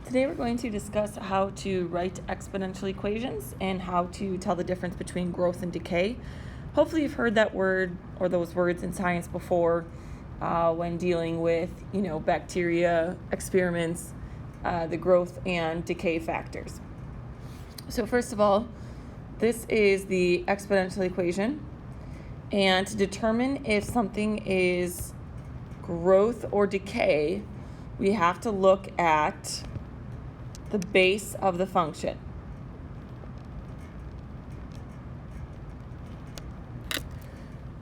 Today we're going to discuss how to write exponential equations and how to tell the difference between growth and decay. Hopefully you've heard that word or those words in science before when dealing with, bacteria, experiments, the growth and decay factors. So first of all, this is the exponential equation. And to determine if something is growth or decay, we have to look at the base of the function.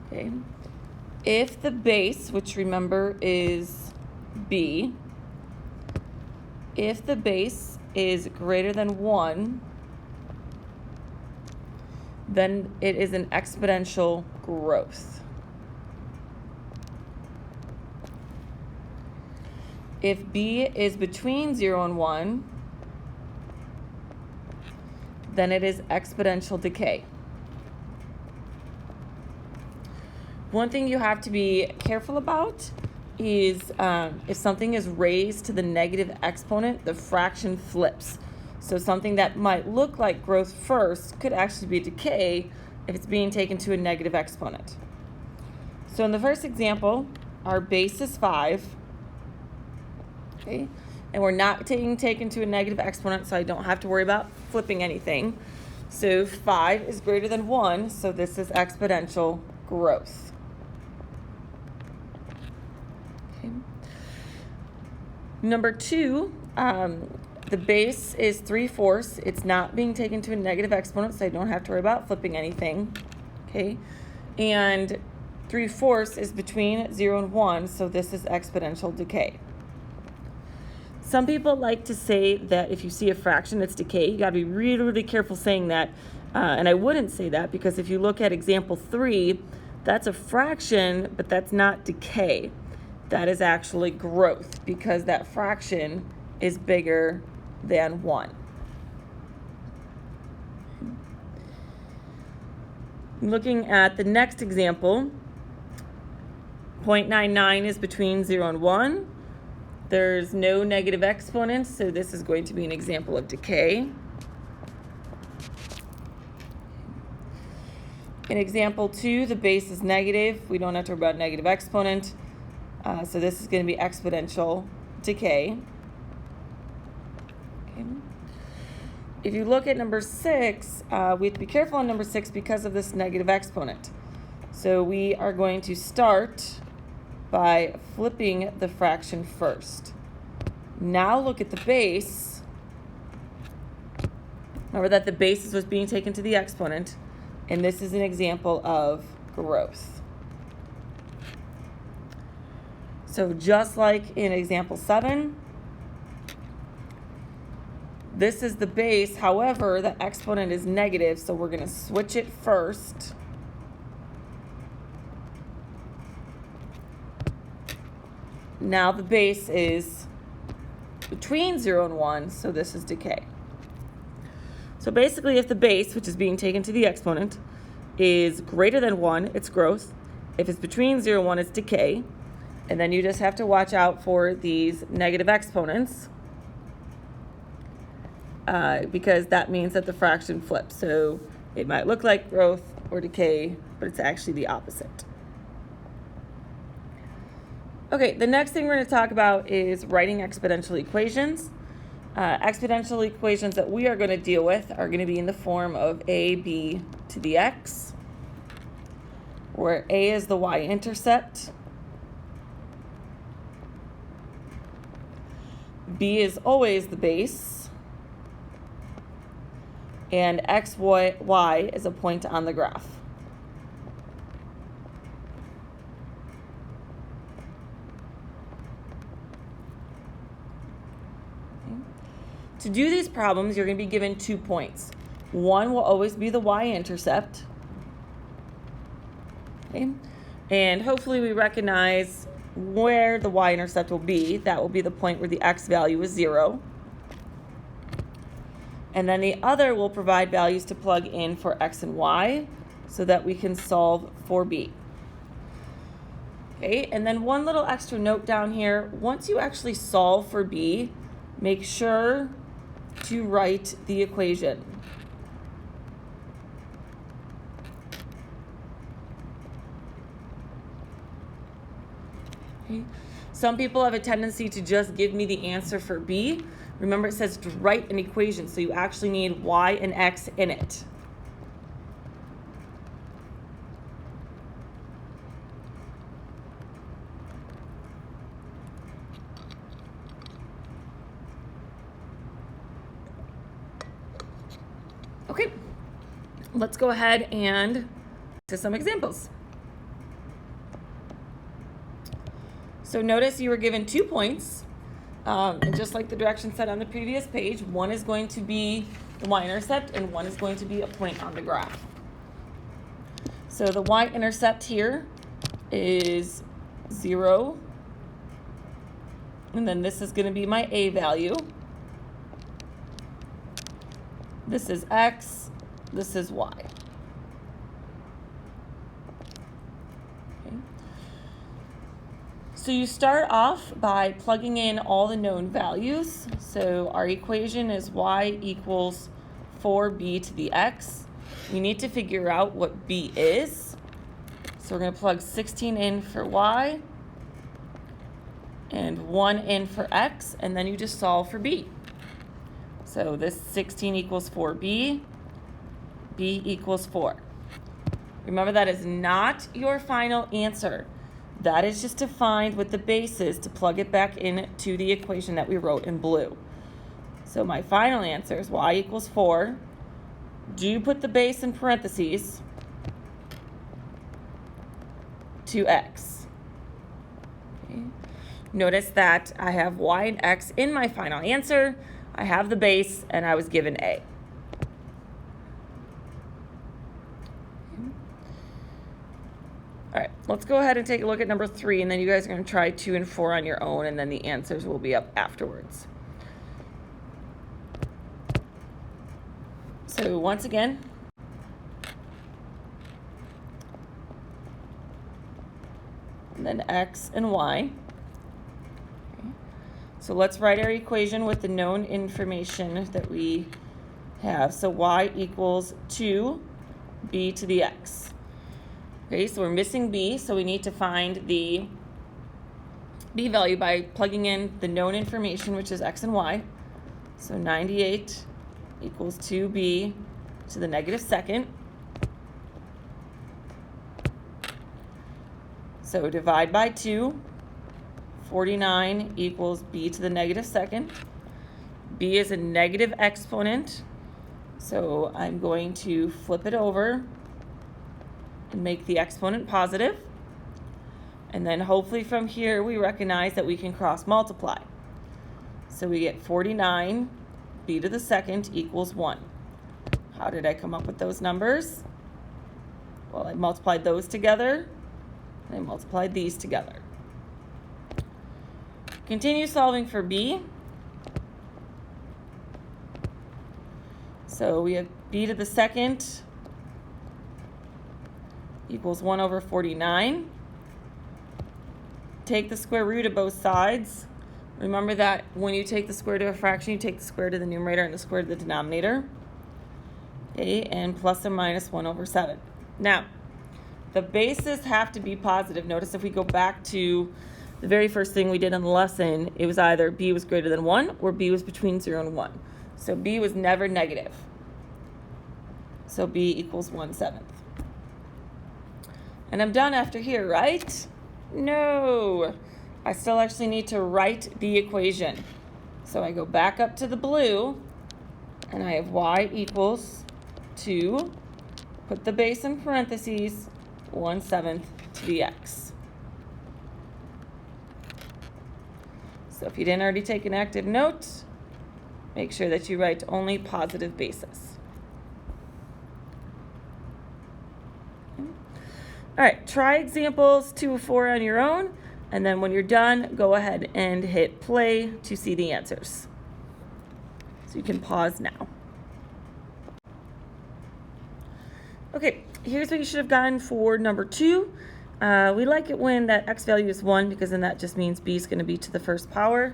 Okay. If the base, which remember is b, if the base is greater than 1, then it is an exponential growth. If b is between 0 and 1, then it is exponential decay. One thing you have to be careful about is if something is raised to the negative exponent, the fraction flips. So something that might look like growth first could actually be decay if it's being taken to a negative exponent. So in the first example, our base is 5. Okay. And we're not taken to a negative exponent, so I don't have to worry about flipping anything. So 5 is greater than 1, so this is exponential growth. Okay. Number 2, the base is 3/4. It's not being taken to a negative exponent, so I don't have to worry about flipping anything. Okay, and 3/4 is between 0 and 1, so this is exponential decay. Some people like to say that if you see a fraction, it's decay. You got to be really, really careful saying that. And I wouldn't say that because if you look at example 3, that's a fraction, but that's not decay. That is actually growth because that fraction is bigger than 1. Looking at the next example, 0.99 is between 0 and 1. There's no negative exponents, so this is going to be an example of decay. In example 2, the base is negative. We don't have to worry about negative exponent, so this is going to be exponential decay. Okay. If you look at number 6, we have to be careful on number 6 because of this negative exponent. So we are going to start by flipping the fraction first. Now look at the base. Remember that the base is what's being taken to the exponent, and this is an example of growth. So just like in example 7, this is the base. However, the exponent is negative, so we're going to switch it first. Now the base is between 0 and 1, so this is decay. So basically, if the base, which is being taken to the exponent, is greater than 1, it's growth. If it's between 0 and 1, it's decay. And then you just have to watch out for these negative exponents because that means that the fraction flips. So it might look like growth or decay, but it's actually the opposite. Okay, the next thing we're going to talk about is writing exponential equations. Exponential equations that we are going to deal with are going to be in the form of ab to the x, where a is the y-intercept, b is always the base, and x, y is a point on the graph. To do these problems, you're going to be given 2 points. One will always be the y-intercept. Okay? And hopefully we recognize where the y-intercept will be. That will be the point where the x value is 0. And then the other will provide values to plug in for x and y so that we can solve for b. Okay, and then one little extra note down here, once you actually solve for b, make sure to write the equation. Okay. Some people have a tendency to just give me the answer for B. Remember, it says to write an equation, so you actually need y and x in it. Okay, let's go ahead and to some examples. So notice you were given 2 points, and just like the direction set on the previous page, one is going to be the y-intercept and one is going to be a point on the graph. So the y-intercept here is 0, and then this is going to be my a value. This is x, this is y. Okay. So you start off by plugging in all the known values. So our equation is y equals 4b to the x. We need to figure out what b is. So we're going to plug 16 in for y and 1 in for x, and then you just solve for b. So this 16 equals 4b, b equals 4. Remember, that is not your final answer. That is just to find what the base is to plug it back into the equation that we wrote in blue. So my final answer is y equals 4. Do you put the base in parentheses to x? Okay. Notice that I have y and x in my final answer. I have the base, and I was given A. All right, let's go ahead and take a look at number 3, and then you guys are going to try 2 and 4 on your own, and then the answers will be up afterwards. So once again, and then x and y. So let's write our equation with the known information that we have. So y equals 2b to the x. Okay, so we're missing b, so we need to find the b value by plugging in the known information, which is x and y. So 98 equals 2b to the negative second. So divide by 2. 49 equals b to the negative second. B is a negative exponent, so I'm going to flip it over and make the exponent positive. And then hopefully from here we recognize that we can cross multiply. So we get 49 b to the second equals 1. How did I come up with those numbers? Well, I multiplied those together, and I multiplied these together. Continue solving for b. So we have b to the second equals 1 over 49. Take the square root of both sides. Remember that when you take the square root of a fraction, you take the square root of the numerator and the square root of the denominator. Okay, and plus or minus 1 over 7. Now, the bases have to be positive. Notice if we go back to the very first thing we did in the lesson, it was either b was greater than 1 or b was between 0 and 1. So b was never negative. So b equals 1/7. And I'm done after here, right? No. I still actually need to write the equation. So I go back up to the blue, and I have y equals 2, put the base in parentheses, 1/7 to the x. So if you didn't already take an active note, make sure that you write only positive bases. Okay. All right, try examples 2 or 4 on your own, and then when you're done, go ahead and hit play to see the answers. So you can pause now. Okay, here's what you should have gotten for number 2. We like it when that x value is 1, because then that just means b is going to be to the first power.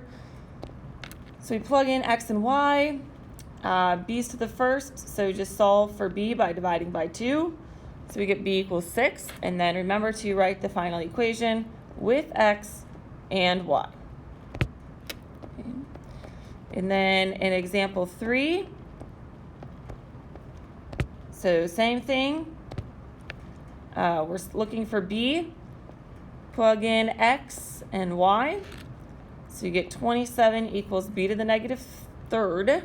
So we plug in x and y. B's to the first, so just solve for b by dividing by 2. So we get b equals 6, and then remember to write the final equation with x and y. Okay. And then in example 3, so same thing. We're looking for b. Plug in x and y. So you get 27 equals b to the negative third. Okay.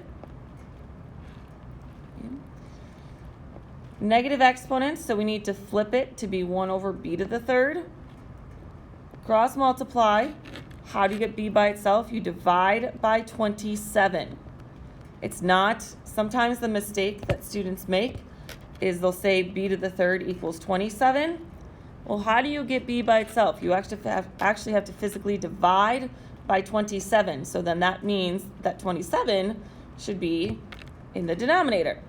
Negative exponents, so we need to flip it to be 1 over b to the third. Cross multiply. How do you get b by itself? You divide by 27. It's not, sometimes the mistake that students make is they'll say b to the third equals 27. Well, how do you get b by itself? You actually have to physically divide by 27. So then that means that 27 should be in the denominator.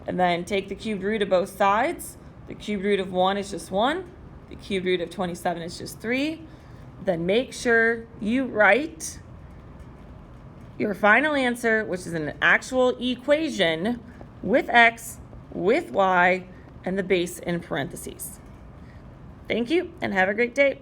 And then take the cubed root of both sides. The cubed root of 1 is just 1. The cubed root of 27 is just 3. Then make sure you write your final answer, which is an actual equation with x, with y, and the base in parentheses. Thank you, and have a great day.